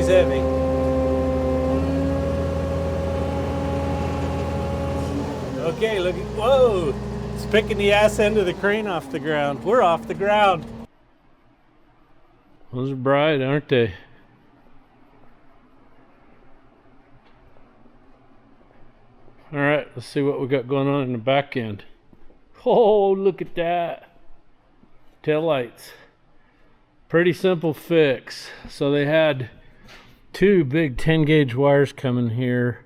She's heavy. Okay, look. Whoa! It's picking the ass end of the crane off the ground. We're off the ground. Those are bright, aren't they? All right, let's see what we got going on in the back end. Oh, look at that. Tail lights. Pretty simple fix. So they had two big 10 gauge wires coming here,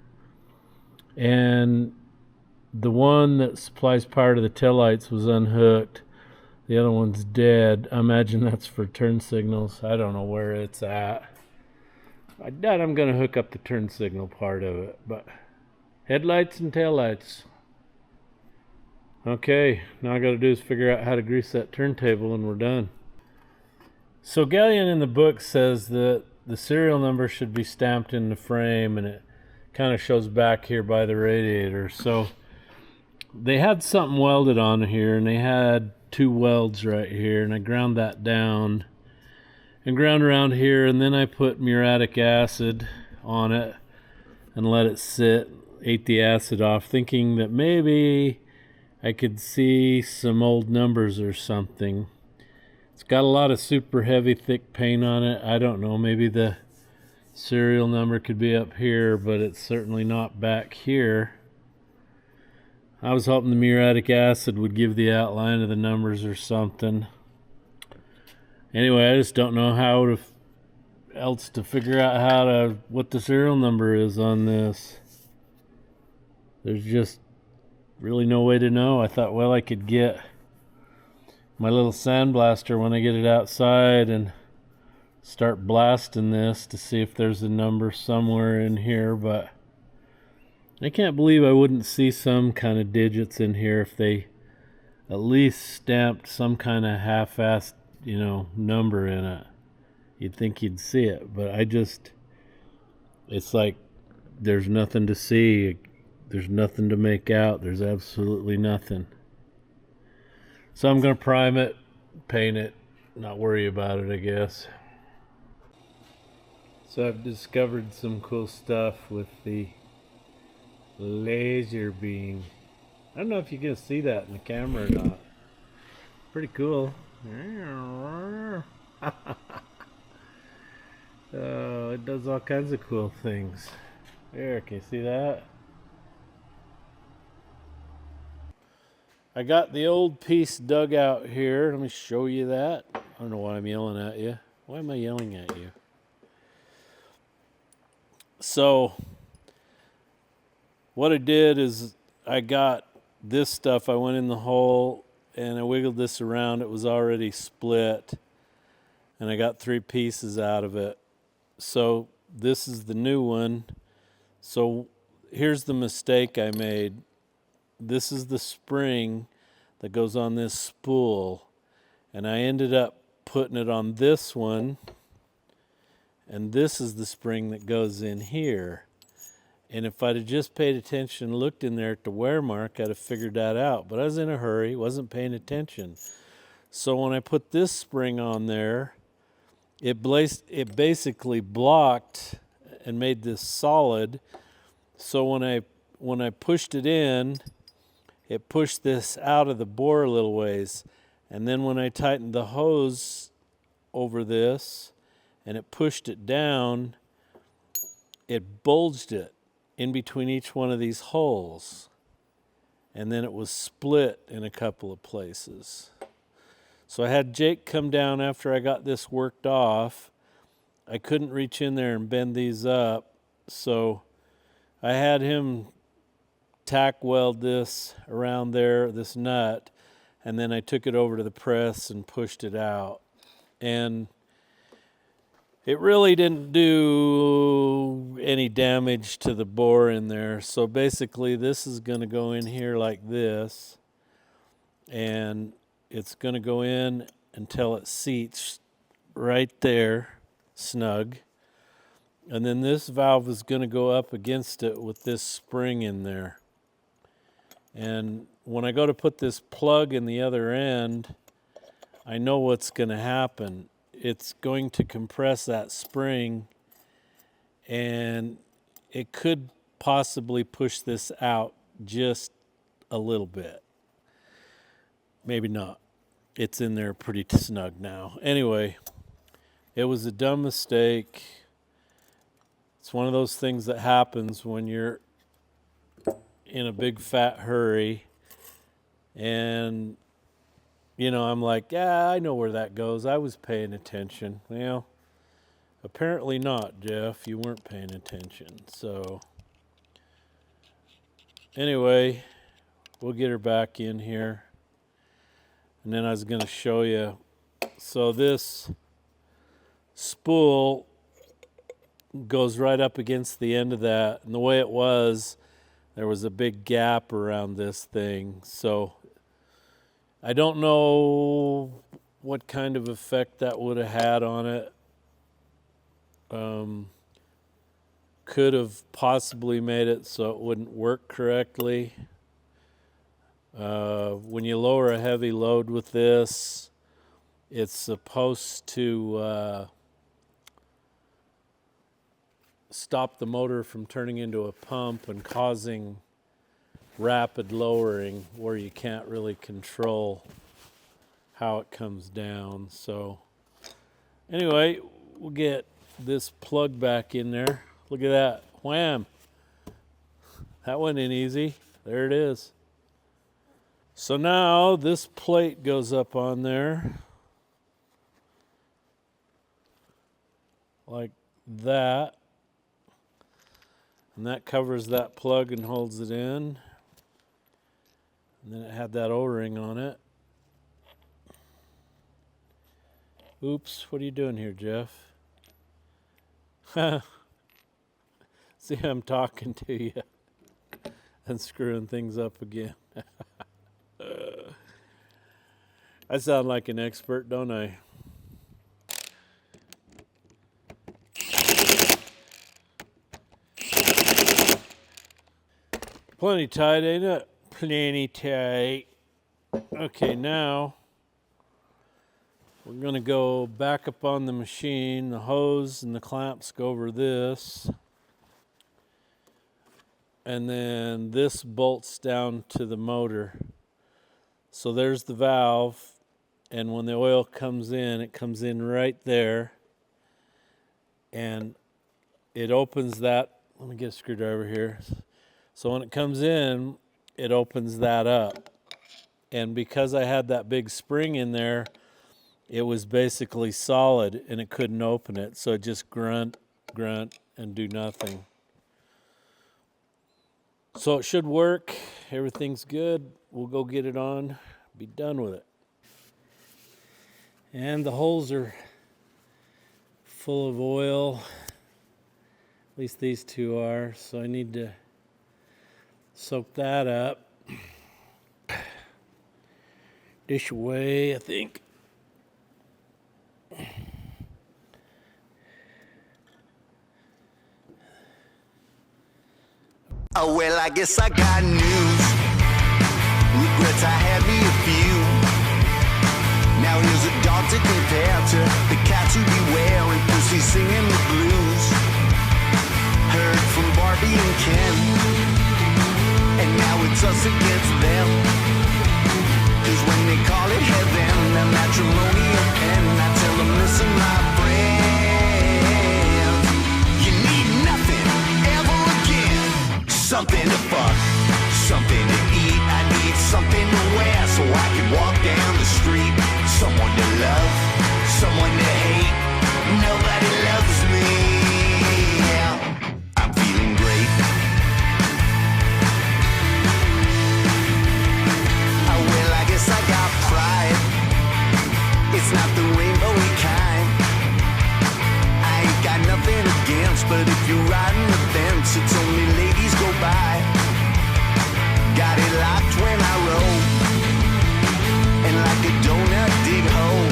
and the one that supplies power to the tail lights was unhooked. The other one's dead. I imagine that's for turn signals. I don't know where it's at. I doubt I'm going to hook up the turn signal part of it, but headlights and tail lights. Okay, now I got to do is figure out how to grease that turntable and we're done. So Galion in the book says that the serial number should be stamped in the frame, and it kind of shows back here by the radiator. So they had something welded on here, and they had two welds right here, and I ground that down and ground around here, and then I put muriatic acid on it and let it sit, ate the acid off, thinking that maybe I could see some old numbers or something. It's got a lot of super heavy thick paint on it. I don't know, maybe the serial number could be up here, but it's certainly not back here. I was hoping the muriatic acid would give the outline of the numbers or something. Anyway, I just don't know how else to figure out what the serial number is on this. There's just really no way to know. I thought, well, I could get my little sandblaster when I get it outside and start blasting this to see if there's a number somewhere in here, but I can't believe I wouldn't see some kind of digits in here if they at least stamped some kind of half-assed, number in it. You'd think you'd see it, but it's like there's nothing to see. There's nothing to make out. There's absolutely nothing. So I'm going to prime it, paint it, not worry about it, I guess. So I've discovered some cool stuff with the laser beam. I don't know if you can see that in the camera or not. Pretty cool. It does all kinds of cool things. There, can you see that? I got the old piece dug out here. Let me show you that. I don't know why I'm yelling at you. Why am I yelling at you? So what I did is I got this stuff. I went in the hole and I wiggled this around. It was already split, and I got 3 pieces out of it. So this is the new one. So here's the mistake I made. This is the spring that goes on this spool, and I ended up putting it on this one, and this is the spring that goes in here. And if I'd have just paid attention, looked in there at the wear mark, I'd have figured that out. But I was in a hurry, wasn't paying attention. So when I put this spring on there, it basically blocked and made this solid. So when I pushed it in, it pushed this out of the bore a little ways. And then when I tightened the hose over this and it pushed it down, it bulged it in between each one of these holes. And then it was split in a couple of places. So I had Jake come down after I got this worked off. I couldn't reach in there and bend these up, so I had him tack weld this around there, this nut, and then I took it over to the press and pushed it out. And it really didn't do any damage to the bore in there. So basically this is going to go in here like this, and it's going to go in until it seats right there, snug. And then this valve is going to go up against it with this spring in there. And when I go to put this plug in the other end, I know what's going to happen. It's going to compress that spring and it could possibly push this out just a little bit. Maybe not. It's in there pretty snug now. Anyway, it was a dumb mistake. It's one of those things that happens when you're in a big fat hurry. And, you know, I'm like, yeah, I know where that goes. I was paying attention. Well, apparently not, Jeff. You weren't paying attention. So, anyway, we'll get her back in here. And then I was going to show you. So this spool goes right up against the end of that. And the way it was, there was a big gap around this thing. So I don't know what kind of effect that would have had on it. Could have possibly made it so it wouldn't work correctly. When you lower a heavy load with this, it's supposed to stop the motor from turning into a pump and causing rapid lowering where you can't really control how it comes down. So anyway, we'll get this plug back in there. Look at that. Wham! That went in easy. There it is. So now this plate goes up on there like that. And that covers that plug and holds it in. And then it had that O-ring on it. Oops, what are you doing here, Jeff? See, I'm talking to you and screwing things up again. I sound like an expert, don't I? Plenty tight, ain't it? Plenty tight. Okay, now we're going to go back up on the machine. The hose and the clamps go over this. And then this bolts down to the motor. So there's the valve. And when the oil comes in, it comes in right there. And it opens that. Let me get a screwdriver here. So when it comes in, it opens that up. And because I had that big spring in there, it was basically solid and it couldn't open it. So it just grunt, and do nothing. So it should work. Everything's good. We'll go get it on, be done with it. And the holes are full of oil. At least these two are. So I need to soak that up. Dish away, I think. Oh, well, I guess I got news. Regrets, I had me a few. Now here's a dog to compare to the cat to beware and pussy singing the blues. Heard from Barbie and Ken, and now it's us against them. 'Cause when they call it heaven, the matrimonial pen, I tell them, listen, my friend, you need nothing ever again. Something to fuck, something to eat. I need something to wear so I can walk down the street. Someone to love, someone to hate. Nobody loves me. I'm feeling great. Oh, well, I guess I got pride. It's not the rainbowy kind. I ain't got nothing against, but if you're riding the fence, it's only ladies go by. Got it locked when I roll, and like a donut dig hole.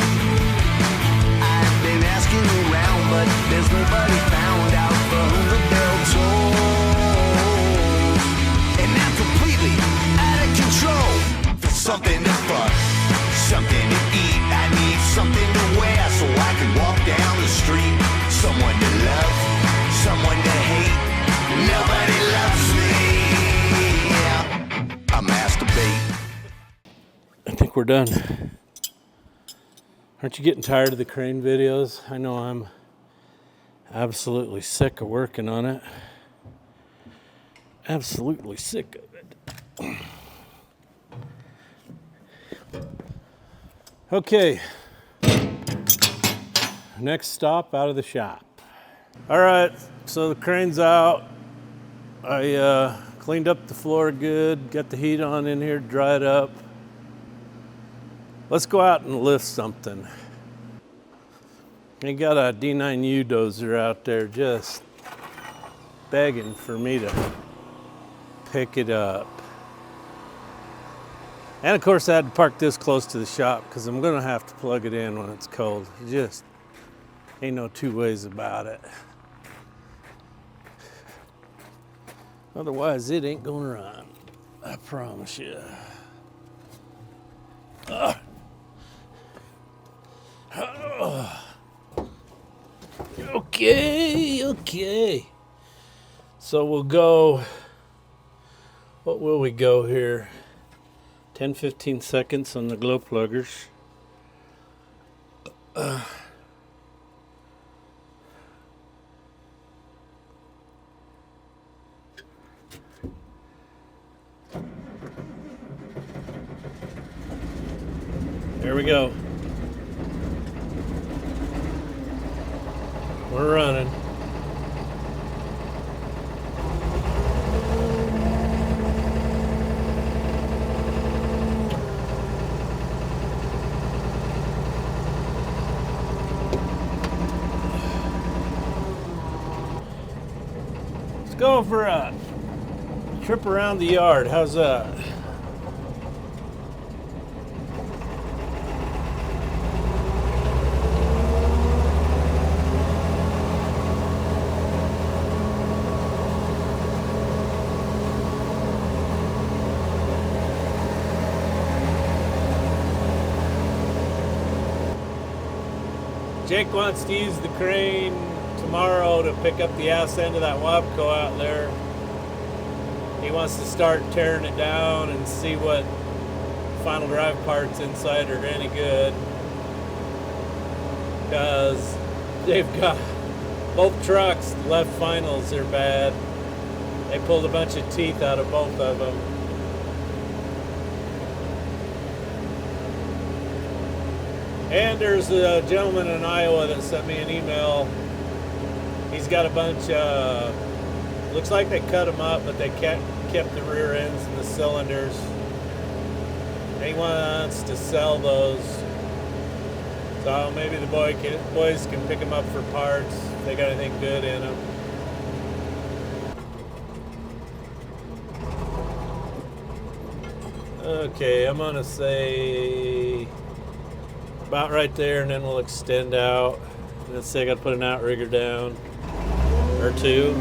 I've been asking around, but there's nobody found out for whom the bell tolls. And I'm completely out of control. For something to fuck, something to eat. I need something to wear so I can walk down the street. Someone to love, someone to we're done. Aren't you getting tired of the crane videos? I know I'm absolutely sick of working on it. Absolutely sick of it. Okay. Next stop, out of the shop. All right, so the crane's out. I cleaned up the floor good, got the heat on in here, dry it up. Let's go out and lift something. I got a D9U dozer out there just begging for me to pick it up. And of course I had to park this close to the shop because I'm gonna have to plug it in when it's cold. It just ain't no two ways about it. Otherwise it ain't gonna run, I promise you. Okay. So we'll go, what will we go here? 10-15 seconds on the glow pluggers. There we go. We're running. Let's go for a trip around the yard. How's that? Jake wants to use the crane tomorrow to pick up the ass end of that Wabco out there. He wants to start tearing it down and see what final drive parts inside are any good. Because they've got both trucks, the left finals are bad. They pulled a bunch of teeth out of both of them. And there's a gentleman in Iowa that sent me an email. He's got a bunch looks like they cut them up, but they kept the rear ends and the cylinders. And he wants to sell those. So maybe the boys can pick them up for parts if they got anything good in them. Okay, I'm gonna say about right there, and then we'll extend out. Let's say I gotta put an outrigger down or two.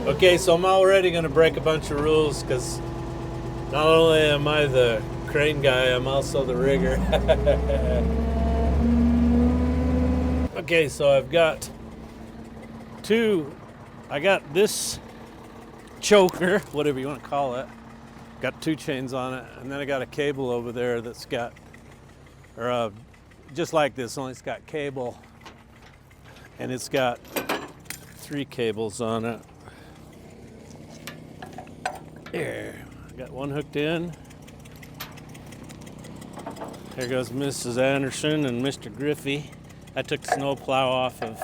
Okay, so I'm already gonna break a bunch of rules because not only am I the crane guy, I'm also the rigger. Okay, so I've got I got this choker, whatever you want to call it. Got two chains on it, and then I got a cable over there that's got, just like this, only it's got cable, and it's got 3 cables on it. There, I got one hooked in. There goes Mrs. Anderson and Mr. Griffey. I took the snow plow off of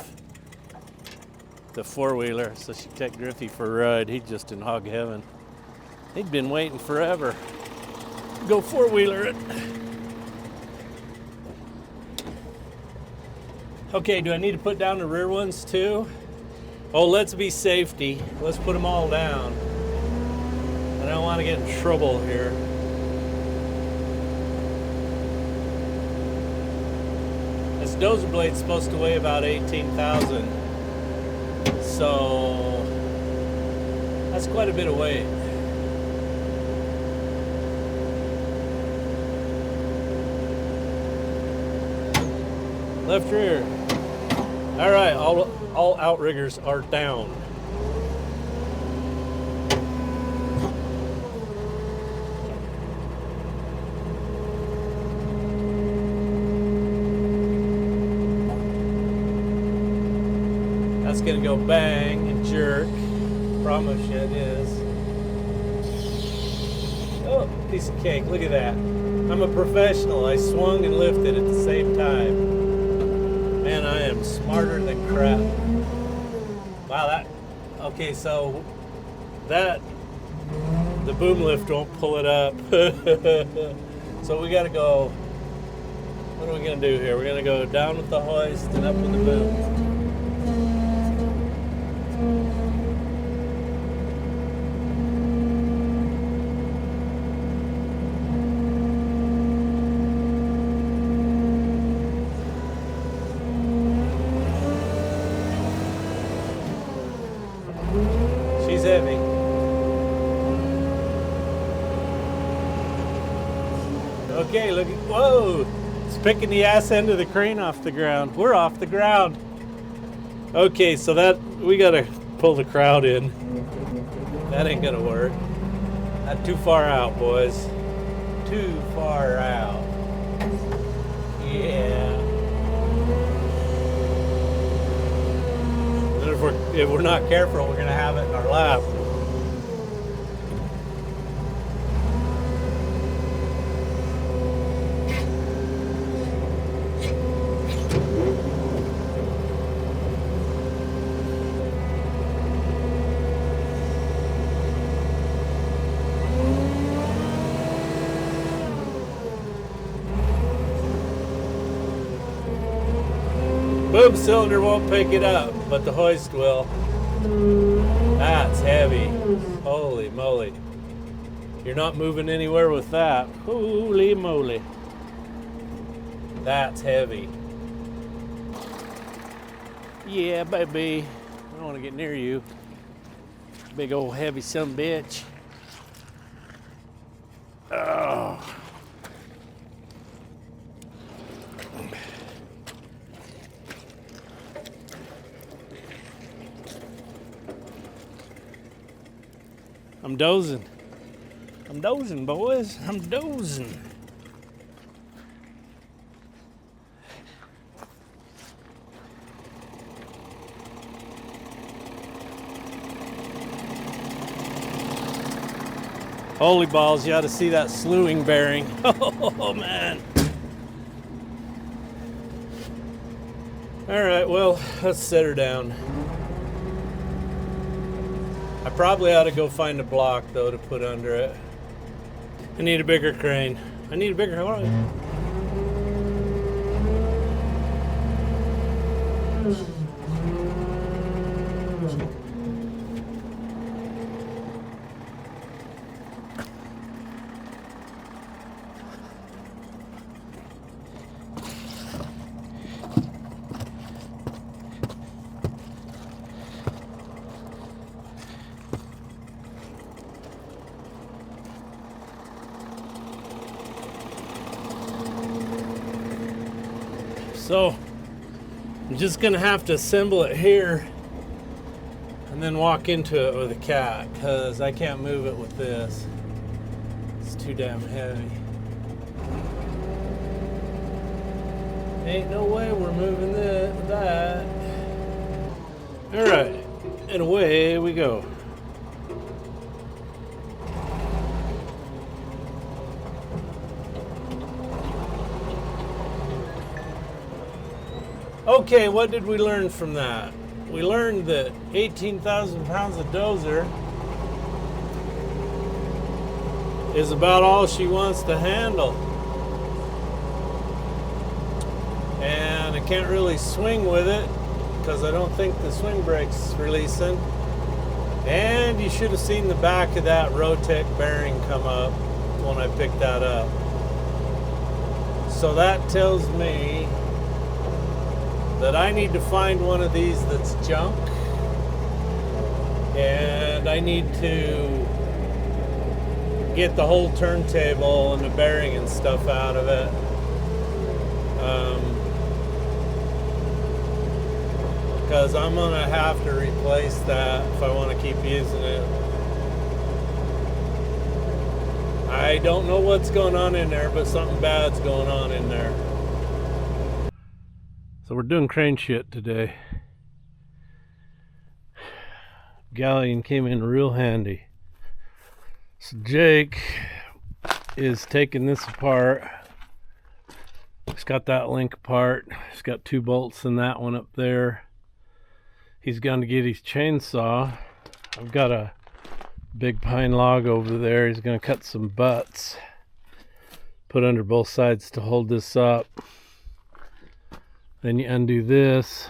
the 4-wheeler so she could take Griffey for a ride. He's just in hog heaven. He'd been waiting forever. Go 4-wheeler it. Okay, do I need to put down the rear ones too? Oh, let's be safety. Let's put them all down. I don't want to get in trouble here. This dozer blade's supposed to weigh about 18,000. So that's quite a bit of weight. Left rear. All right, all outriggers are down. That's gonna go bang and jerk. Promise you it is. Oh, piece of cake, look at that. I'm a professional. I swung and lifted at the same time. Man, I am smarter than crap. Wow, that, okay, so that, the boom lift won't pull it up. So we gotta go, what are we gonna do here? We're gonna go down with the hoist and up with the boom. She's heavy. Okay, look, whoa! It's picking the ass end of the crane off the ground. We're off the ground. Okay, so that, we gotta pull the crowd in. That ain't gonna work. That's too far out, boys. Too far out. Yeah. And if we're not careful, we're gonna have it in our lap. Boom cylinder won't pick it up, but the hoist will. That's heavy. Holy moly. You're not moving anywhere with that. Holy moly. That's heavy. Yeah, baby. I don't want to get near you. Big old heavy son of a bitch. Oh. I'm dozing. I'm dozing, boys. I'm dozing. Holy balls, you ought to see that slewing bearing. Oh, man. All right, well, let's set her down. I probably ought to go find a block, though, to put under it. I need a bigger crane. I need a bigger crane. So I'm just gonna have to assemble it here and then walk into it with a cat, because I can't move it with this. It's too damn heavy. Ain't no way we're moving that. All right, and away we go. Okay, what did we learn from that? We learned that 18,000 pounds of dozer is about all she wants to handle. And I can't really swing with it because I don't think the swing brake's releasing. And you should have seen the back of that Rotec bearing come up when I picked that up. So that tells me that I need to find one of these that's junk, and I need to get the whole turntable and the bearing and stuff out of it. Because I'm gonna have to replace that if I want to keep using it. I don't know what's going on in there, but something bad's going on in there. So we're doing crane shit today. Galion came in real handy. So Jake is taking this apart. He's got that link apart. He's got 2 bolts in that one up there. He's going to get his chainsaw. I've got a big pine log over there. He's going to cut some butts, put under both sides to hold this up. Then you undo this,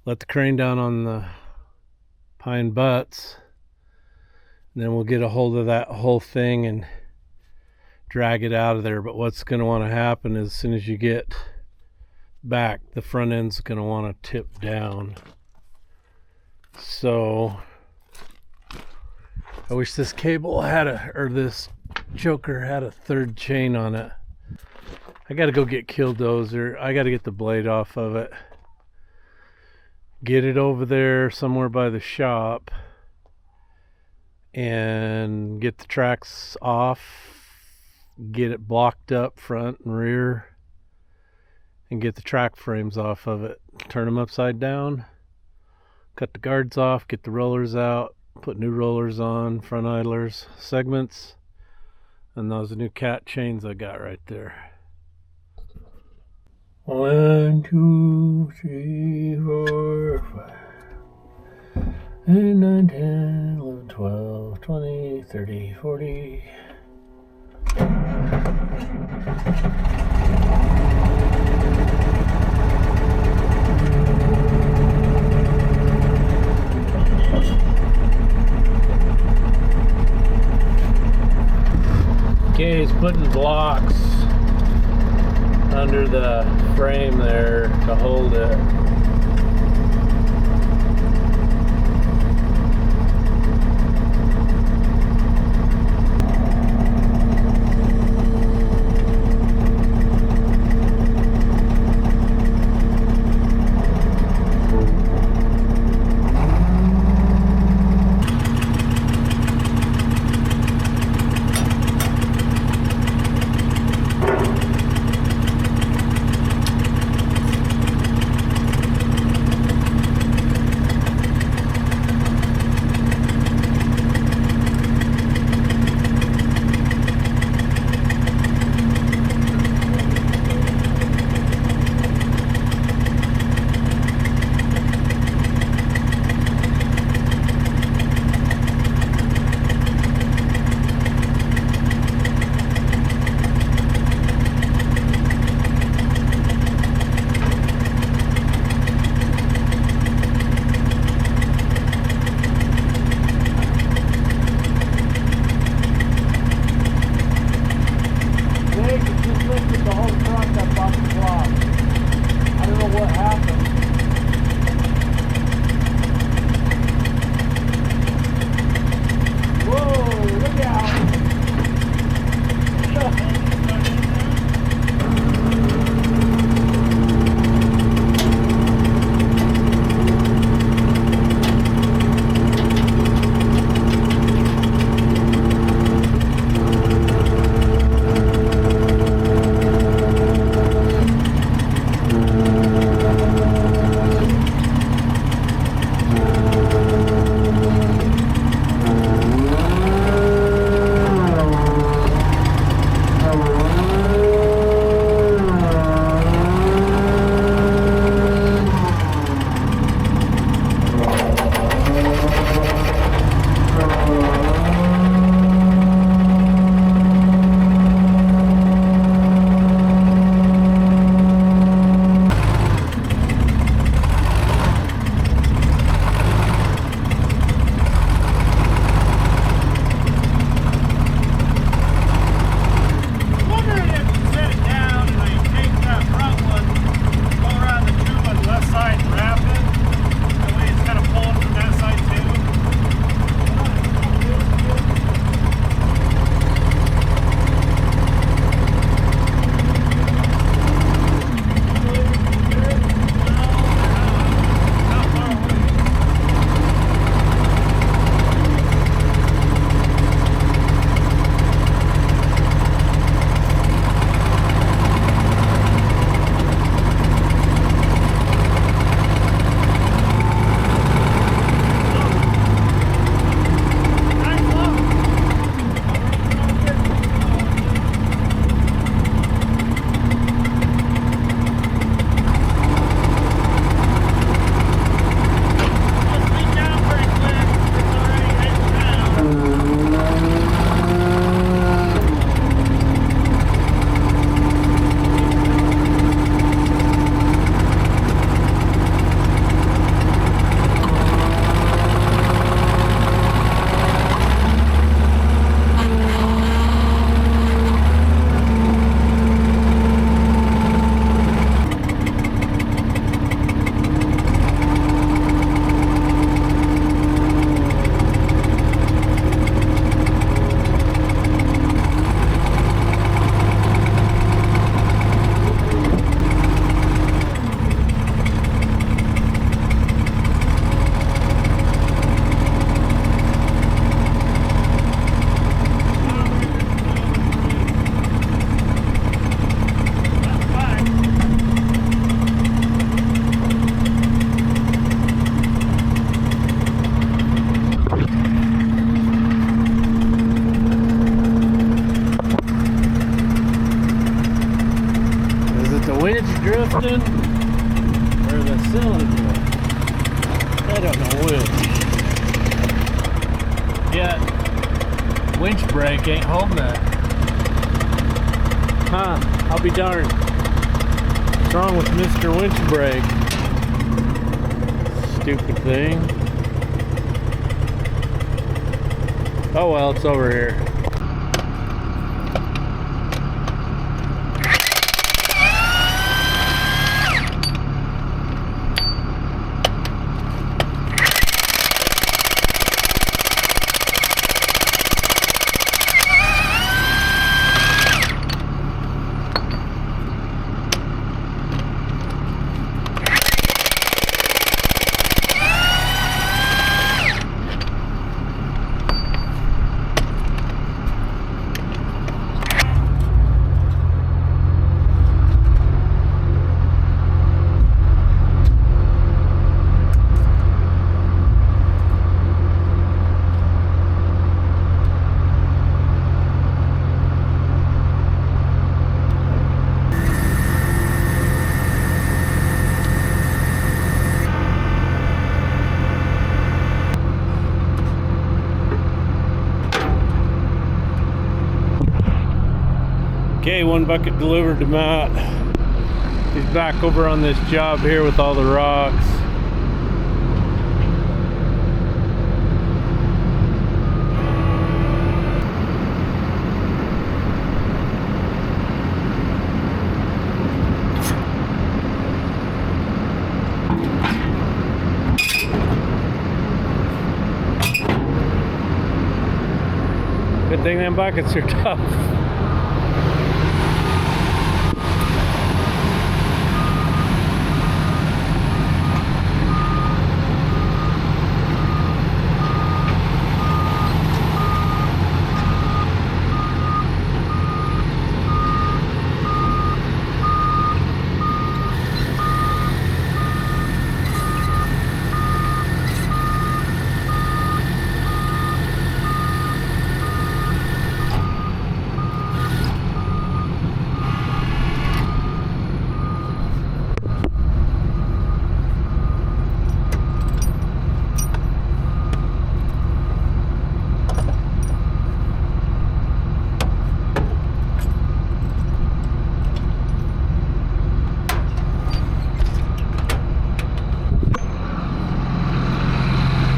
let the crane down on the pine butts, and then we'll get a hold of that whole thing and drag it out of there. But what's going to want to happen is as soon as you get back, the front end's going to want to tip down. So I wish this cable had this choker had a 3rd chain on it. I gotta go get Killdozer. I gotta get the blade off of it, get it over there somewhere by the shop, and get the tracks off, get it blocked up front and rear, and get the track frames off of it. Turn them upside down, cut the guards off, get the rollers out, put new rollers on, front idlers, segments, and those new cat chains I got right there. 1, 2, 3, 4, 5, 8, 9, 10, 11, 12, 20, 30, 40. Okay, he's putting blocks under the frame there to hold it. don't know which. Yeah, winch brake ain't holding that. Huh, I'll be darned. What's wrong with Mr. Winch Brake? Stupid thing. Oh well, it's over here. Okay, one bucket delivered to Matt. He's back over on this job here with all the rocks. Good thing them buckets are tough.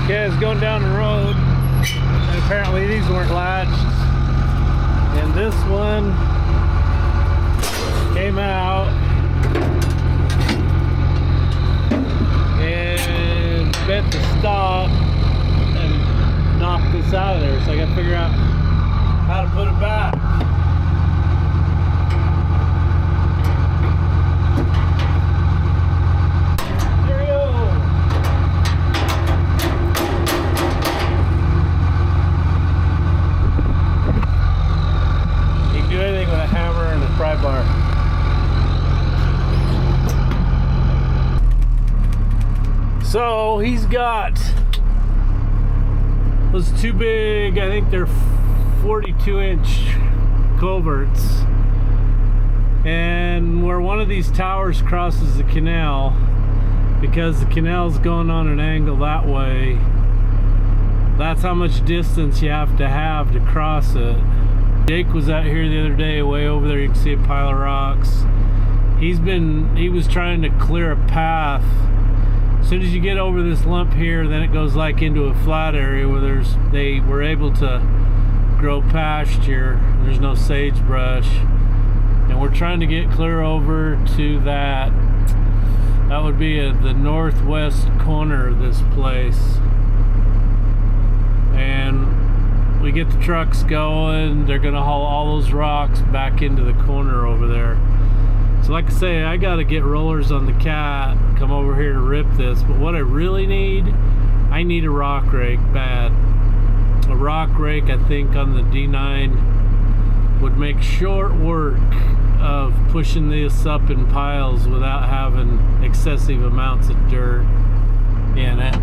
Okay, it's going down the road, and apparently these weren't latched, and this one came out and bent the stop and knocked this out of there, so I gotta figure out how to put it back. Bar. So he's got those two big, I think they're 42-inch culverts, and where one of these towers crosses the canal, because the canal's going on an angle that way, that's how much distance you have to cross it. Jake was out here the other day, way over there, you can see a pile of rocks. He was trying to clear a path. As soon as you get over this lump here, then it goes like into a flat area where they were able to grow pasture. There's no sagebrush. And we're trying to get clear over to that. That would be the northwest corner of this place. And we get the trucks going, they're gonna haul all those rocks back into the corner over there. So like I say, I gotta get rollers on the cat, come over here to rip this, but what I really need, I need a rock rake bad. A rock rake, I think, on the D9 would make short work of pushing this up in piles without having excessive amounts of dirt in it.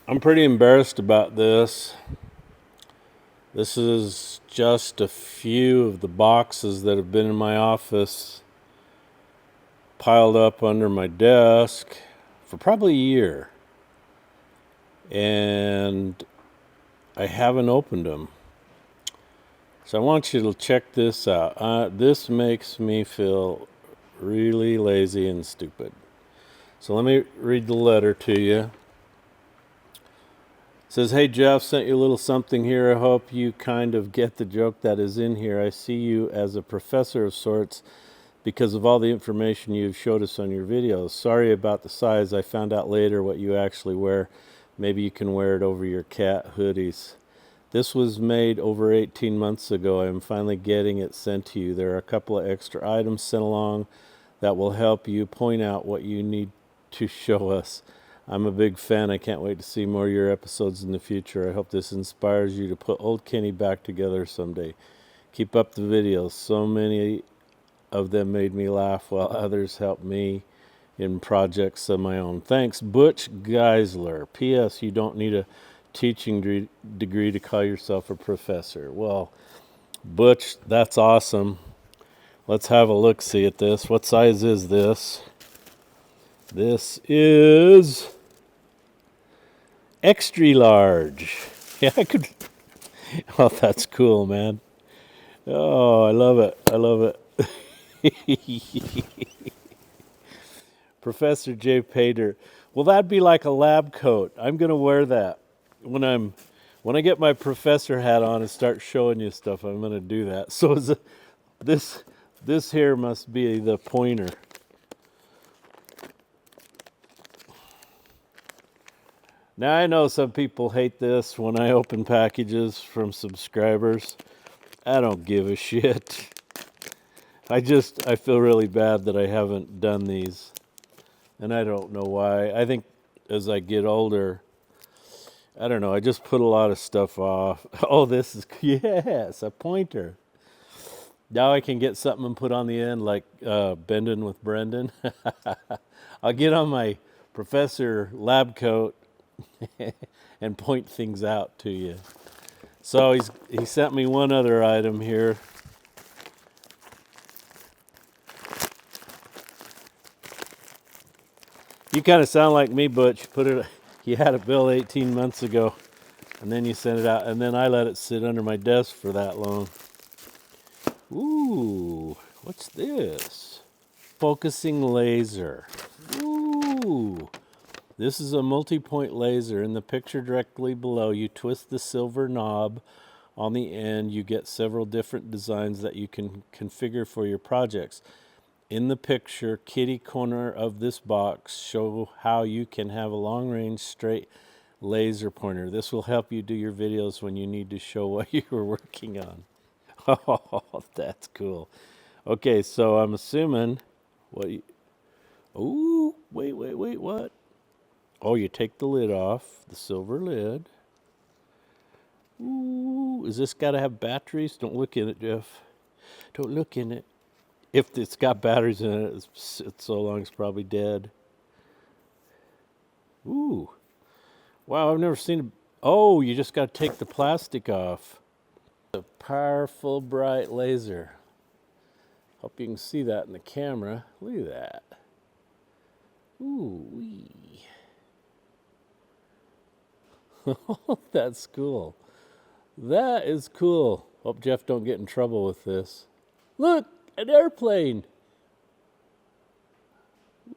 I'm pretty embarrassed about this. This is just a few of the boxes that have been in my office piled up under my desk for probably a year. And I haven't opened them. So I want you to check this out. This makes me feel really lazy and stupid. So let me read the letter to you. It says, "Hey Jeff, sent you a little something here. I hope you kind of get the joke that is in here. I see you as a professor of sorts because of all the information you've showed us on your videos. Sorry about the size. I found out later what you actually wear. Maybe you can wear it over your cat hoodies. This was made over 18 months ago. I am finally getting it sent to you. There are a couple of extra items sent along that will help you point out what you need to show us. I'm a big fan. I can't wait to see more of your episodes in the future. I hope this inspires you to put old Kenny back together someday. Keep up the videos. So many of them made me laugh while others helped me in projects of my own. Thanks, Butch Geisler. P.S. You don't need a teaching degree to call yourself a professor." Well, Butch, that's awesome. Let's have a look-see at this. What size is this? This is extra large. Yeah, I could. Oh, that's cool, man. Oh, I love it. I love it. Professor Jpaydirt. Well, that'd be like a lab coat. I'm gonna wear that when I get my professor hat on and start showing you stuff. I'm gonna do that. So this here must be the pointer. Now I know some people hate this when I open packages from subscribers. I don't give a shit. I feel really bad that I haven't done these. And I don't know why. I think as I get older, I don't know, I just put a lot of stuff off. Oh, this is, yes, a pointer. Now I can get something and put on the end like Bending with Brendan. I'll get on my professor lab coat and point things out to you. So he sent me one other item here. You kind of sound like me, Butch. You had a bill 18 months ago, and then you sent it out, and then I let it sit under my desk for that long. Ooh, what's this? Focusing laser. Ooh, this is a multi-point laser. In the picture directly below, you twist the silver knob on the end. You get several different designs that you can configure for your projects. In the picture, kitty corner of this box show how you can have a long-range straight laser pointer. This will help you do your videos when you need to show what you were working on. Oh, that's cool. Okay, so I'm assuming ooh, wait, what? Oh, you take the lid off, the silver lid. Ooh, is this got to have batteries? Don't look in it, Jeff. Don't look in it. If it's got batteries in it, it's so long it's probably dead. Ooh. Wow, I've never seen a... Oh, you just got to take the plastic off. A powerful, bright laser. Hope you can see that in the camera. Look at that. Ooh wee. That's cool. That is cool. Hope Jeff don't get in trouble with this. Look! An airplane.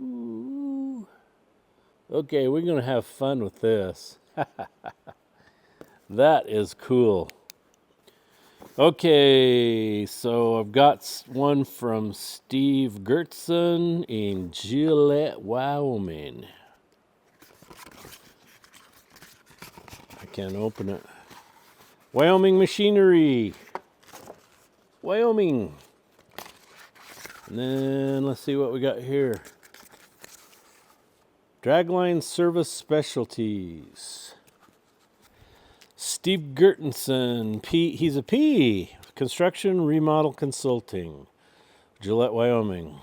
Ooh. Okay, we're going to have fun with this. That is cool. Okay, so I've got one from Steve Gertson in Gillette, Wyoming. I can't open it. Wyoming Machinery. Wyoming. And then let's see what we got here. Dragline Service Specialties. Steve Gertensen, he's a P. Construction Remodel Consulting. Gillette, Wyoming.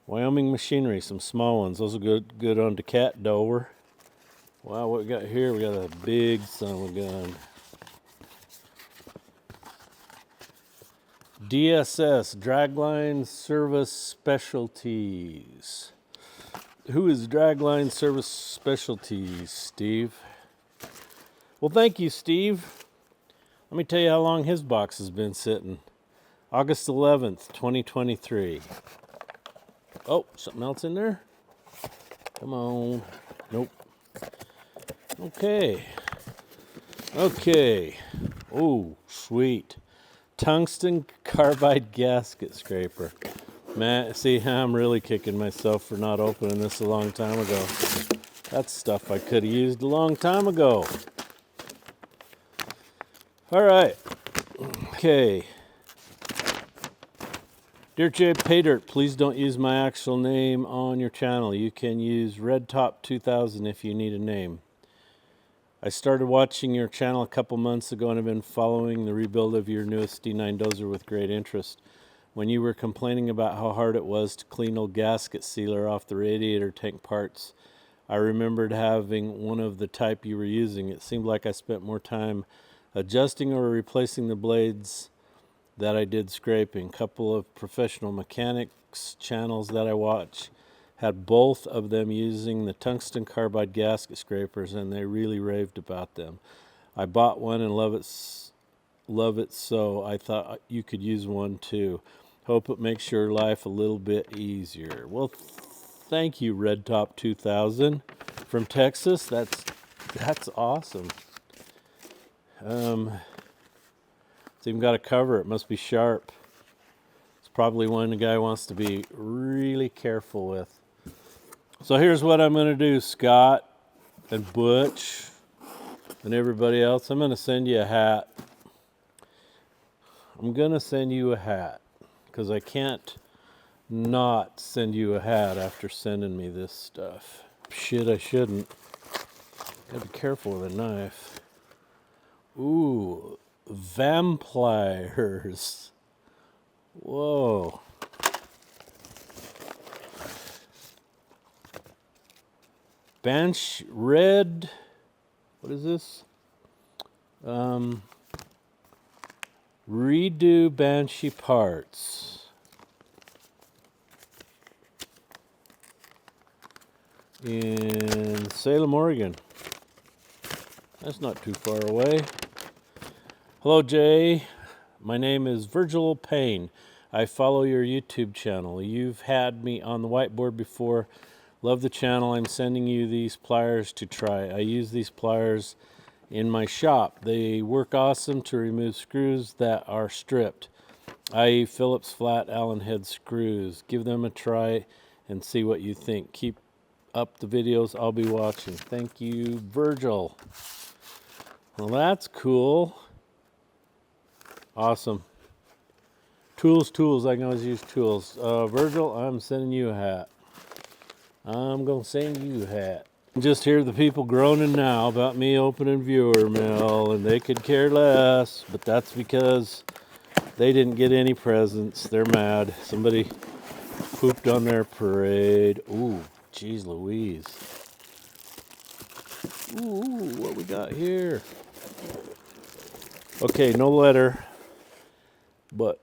Wyoming Machinery, some small ones. Those are good on the cat door. Wow, what we got here? We got a big son of a gun. DSS, Dragline Service Specialties. Who is Dragline Service Specialties, Steve? Well, thank you, Steve. Let me tell you how long his box has been sitting. August 11th, 2023. Oh, something else in there? Come on. Nope. Okay. Oh, sweet. Tungsten carbide gasket scraper. Man, see, I'm really kicking myself for not opening this a long time ago. That's stuff I could have used a long time ago. All right. Okay. Dear Jpaydirt, please don't use my actual name on your channel. You can use RedTop2000 if you need a name. I started watching your channel a couple months ago and have been following the rebuild of your newest D9 dozer with great interest. When you were complaining about how hard it was to clean old gasket sealer off the radiator tank parts, I remembered having one of the type you were using. It seemed like I spent more time adjusting or replacing the blades that I did scraping. A couple of professional mechanics channels that I watch had both of them using the tungsten carbide gasket scrapers, and they really raved about them. I bought one and love it, so I thought you could use one too. Hope it makes your life a little bit easier. Well, thank you, RedTop2000 from Texas. That's awesome. It's even got a cover. It must be sharp. It's probably one the guy wants to be really careful with. So here's what I'm going to do, Scott and Butch and everybody else. I'm going to send you a hat. I'm going to send you a hat because I can't not send you a hat after sending me this stuff. Shit, I shouldn't. Gotta be careful with a knife. Ooh, vampires. Whoa. Bench red. What is this? Redo Banshee parts. In Salem, Oregon. That's not too far away. Hello, Jay. My name is Virgil Payne. I follow your YouTube channel. You've had me on the whiteboard before. Love the channel. I'm sending you these pliers to try. I use these pliers in my shop. They work awesome to remove screws that are stripped, i.e. Phillips flat Allen head screws. Give them a try and see what you think. Keep up the videos. I'll be watching. Thank you, Virgil. Well, that's cool. Awesome. Tools. I can always use tools. Virgil, I'm sending you a hat. I'm going to send you a hat. Just hear the people groaning now about me opening viewer mail, and they could care less, but that's because they didn't get any presents. They're mad. Somebody pooped on their parade. Ooh, geez Louise. Ooh, what we got here? Okay, no letter, but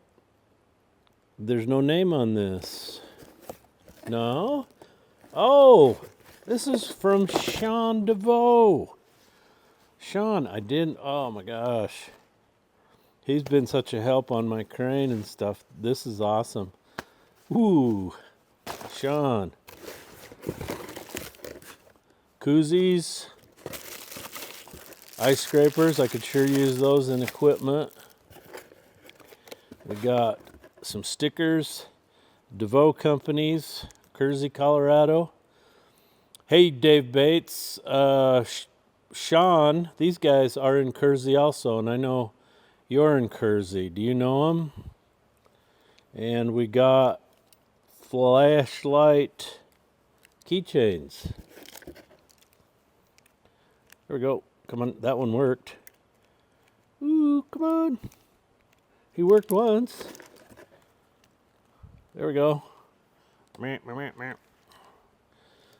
there's no name on this. No? Oh, this is from Sean DeVoe. Sean, oh my gosh. He's been such a help on my crane and stuff. This is awesome. Ooh, Sean. Koozies. Ice scrapers, I could sure use those in equipment. We got some stickers. DeVoe Companies, Kersey, Colorado. Hey, Dave Bates. Sean, these guys are in Kersey also, and I know you're in Kersey. Do you know them? And we got flashlight keychains. There we go. Come on, that one worked. Ooh, come on. He worked once. There we go.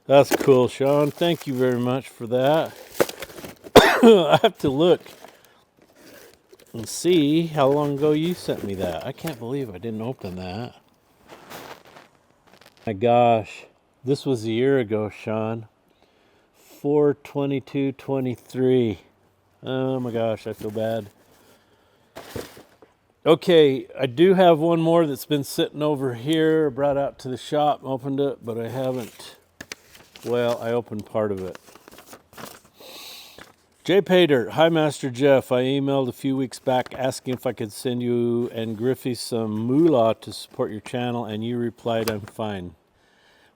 That's cool, Sean. Thank you very much for that. I have to look and see how long ago you sent me that. I can't believe I didn't open that. My gosh. This was a year ago, Sean. 4/22/23. Oh my gosh, I feel bad. Okay, I do have one more that's been sitting over here. Brought out to the shop, opened it, but I haven't. Well, I opened part of it. Jpaydirt. Hi, Master Jeff. I emailed a few weeks back asking if I could send you and Griffey some moolah to support your channel, and you replied, I'm fine.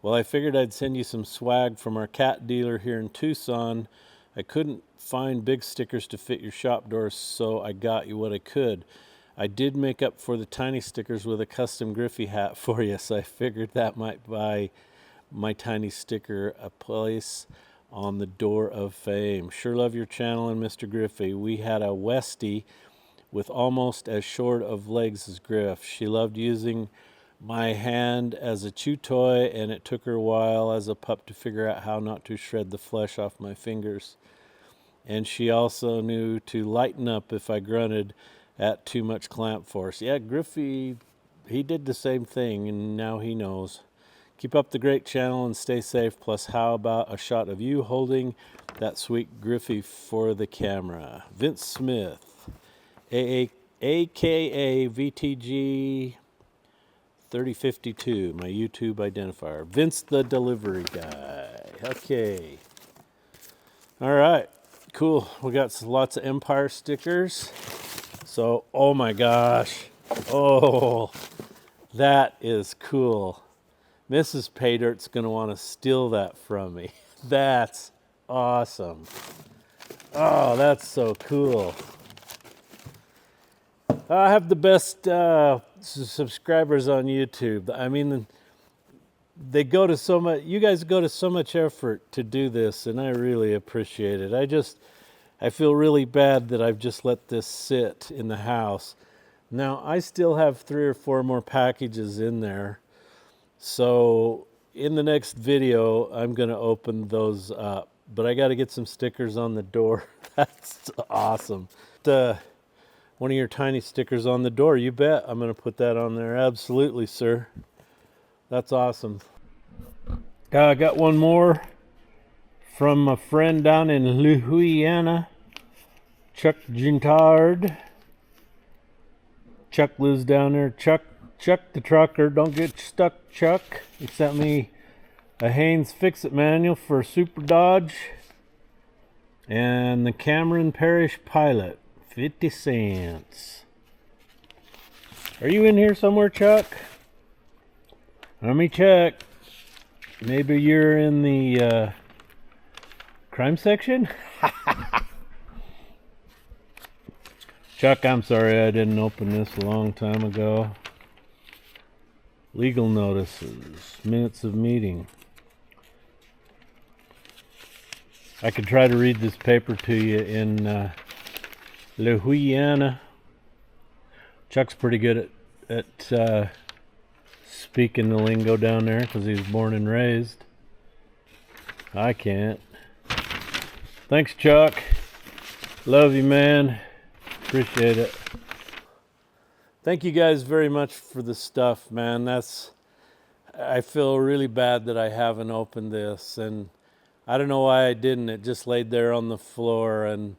Well, I figured I'd send you some swag from our cat dealer here in Tucson. I couldn't find big stickers to fit your shop doors, so I got you what I could. I did make up for the tiny stickers with a custom Griffey hat for you, so I figured that might buy my tiny sticker a place on the door of fame. Sure love your channel and Mr. Griffey. We had a Westie with almost as short of legs as Griff. She loved using my hand as a chew toy, and it took her a while as a pup to figure out how not to shred the flesh off my fingers. And she also knew to lighten up if I grunted at too much clamp force. Yeah, Griffey, he did the same thing, and now he knows. Keep up the great channel and stay safe. Plus, how about a shot of you holding that sweet Griffey for the camera? Vince Smith, aka VTG 3052, my YouTube identifier. Vince the delivery guy. Okay. All right. Cool. We got lots of Empire stickers. So, oh my gosh. Oh, that is cool. Mrs. Paydirt's going to want to steal that from me. That's awesome. Oh, that's so cool. I have the best subscribers on YouTube. I mean, they go to so much, you guys go to so much effort to do this, and I really appreciate it. I feel really bad that I've just let this sit in the house. Now, I still have 3 or 4 more packages in there. So in the next video, I'm going to open those up. But I got to get some stickers on the door. That's awesome. One of your tiny stickers on the door, you bet. I'm going to put that on there. Absolutely, sir. That's awesome. I got one more from a friend down in Louisiana, Chuck Gintard. Chuck lives down there. Chuck the trucker, don't get stuck, Chuck. He sent me a Haynes Fix-It manual for Super Dodge and the Cameron Parish Pilot, 50 cents. Are you in here somewhere, Chuck? Let me check. Maybe you're in the crime section? Chuck, I'm sorry I didn't open this a long time ago. Legal notices, minutes of meeting. I could try to read this paper to you in Louisiana. Chuck's pretty good at speaking the lingo down there because he was born and raised. I can't. Thanks, Chuck. Love you, man. Appreciate it. Thank you guys very much for the stuff, man. I feel really bad that I haven't opened this, and I don't know why I didn't. It just laid there on the floor, and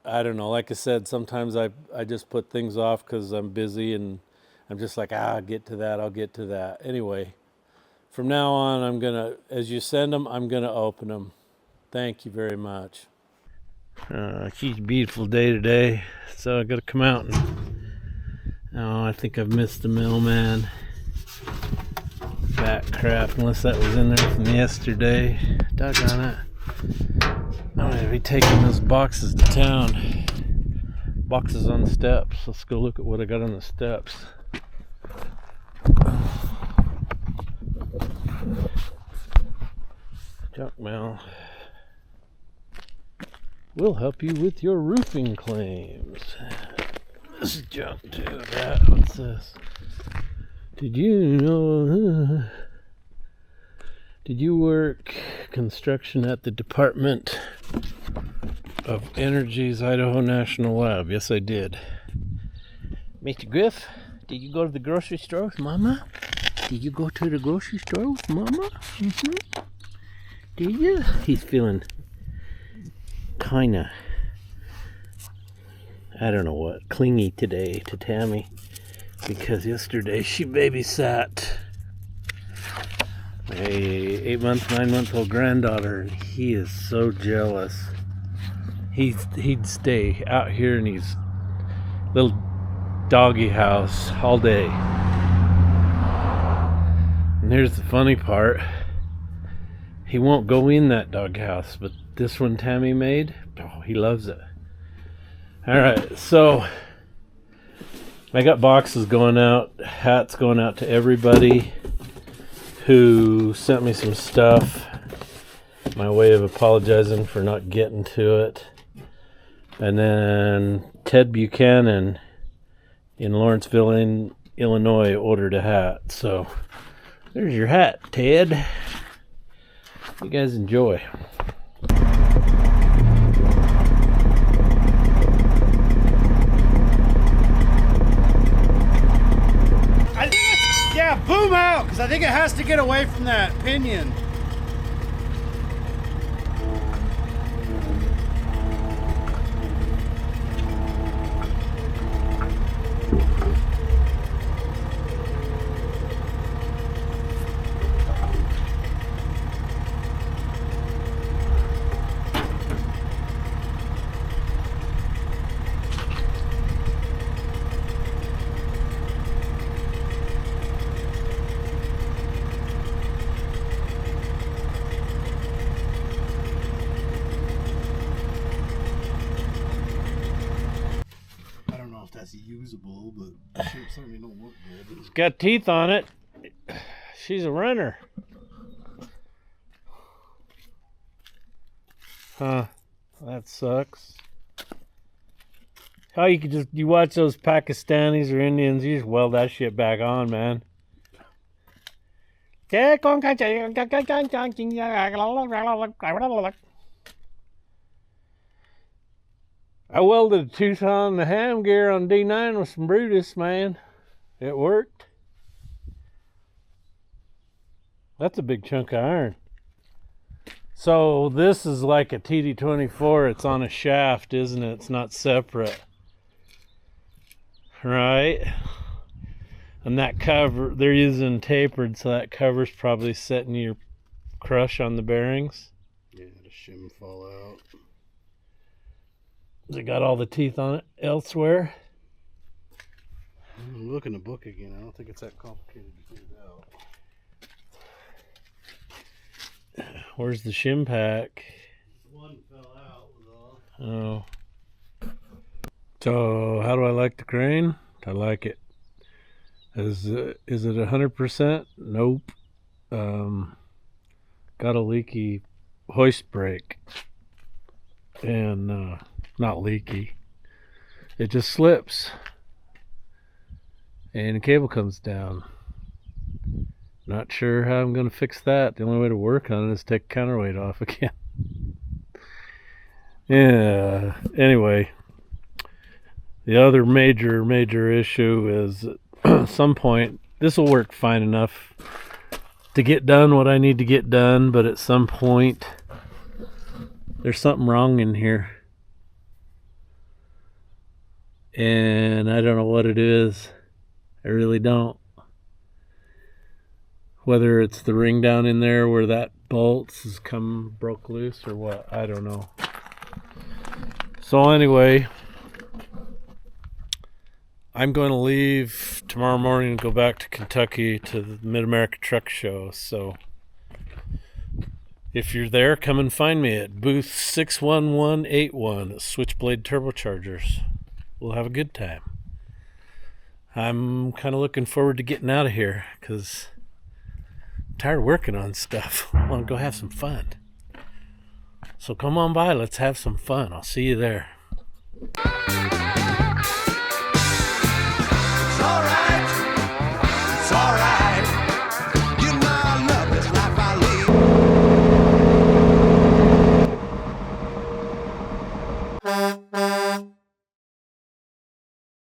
I don't know. Like I said, sometimes I just put things off because I'm busy, and I'm just like, I'll get to that. Anyway, from now on, as you send them, I'm gonna open them. Thank you very much. It's a beautiful day today, so I gotta come out and... Oh, I think I've missed the mailman. Bat crap, unless that was in there from yesterday. Doggone it. I'm gonna be taking those boxes to town. Boxes on the steps. Let's go look at what I got on the steps. Junk mail. We'll help you with your roofing claims. This is junk too. What's this? Did you work construction at the Department of Energy's Idaho National Lab? Yes, I did. Mr. Griff, did you go to the grocery store with Mama? Did you go to the grocery store with Mama? Did you? He's feeling kinda, I don't know what, clingy today to Tammy, because yesterday she babysat a 9-month-old granddaughter, and he is so jealous. He'd stay out here in his little doggy house all day. And here's the funny part. He won't go in that dog house, but this one Tammy made, oh, he loves it. Alright, so I got boxes going out, hats going out to everybody who sent me some stuff. My way of apologizing for not getting to it. And then Ted Buchanan in Lawrenceville, Illinois ordered a hat. So there's your hat, Ted. You guys enjoy. I think it's, yeah, boom out, because I think it has to get away from that pinion. That's usable, but it certainly don't look good. It's got teeth on it. She's a runner. Huh. That sucks. How you could just, you watch those Pakistanis or Indians, you just weld that shit back on, man. I welded a tooth on the ham gear on D9 with some Brutus, man. It worked. That's a big chunk of iron. So this is like a TD24. It's on a shaft, isn't it? It's not separate. Right? And that cover, they're using tapered, so that cover's probably setting your crush on the bearings. Yeah, the shim fall out. Has it got all the teeth on it elsewhere? I'm looking the book again. I don't think it's that complicated to figure it out. Where's the shim pack? One fell out was all. Oh. So, how do I like the crane? I like it. Is it 100%? Nope. Got a leaky hoist brake. And, not leaky. It just slips. And the cable comes down. Not sure how I'm going to fix that. The only way to work on it is take counterweight off again. Yeah. Anyway, the other major issue is at some point, this will work fine enough to get done what I need to get done, but at some point, there's something wrong in here. And I don't know what it is. I really don't. Whether it's the ring down in there where that bolts has broke loose or what, I don't know. So anyway, I'm going to leave tomorrow morning and go back to Kentucky to the Mid-America Truck Show. So if you're there, come and find me at booth 61181 at Switchblade Turbochargers. We'll have a good time. I'm kind of looking forward to getting out of here because I'm tired of working on stuff. I want to go have some fun. So come on by, let's have some fun. I'll see you there. Alright.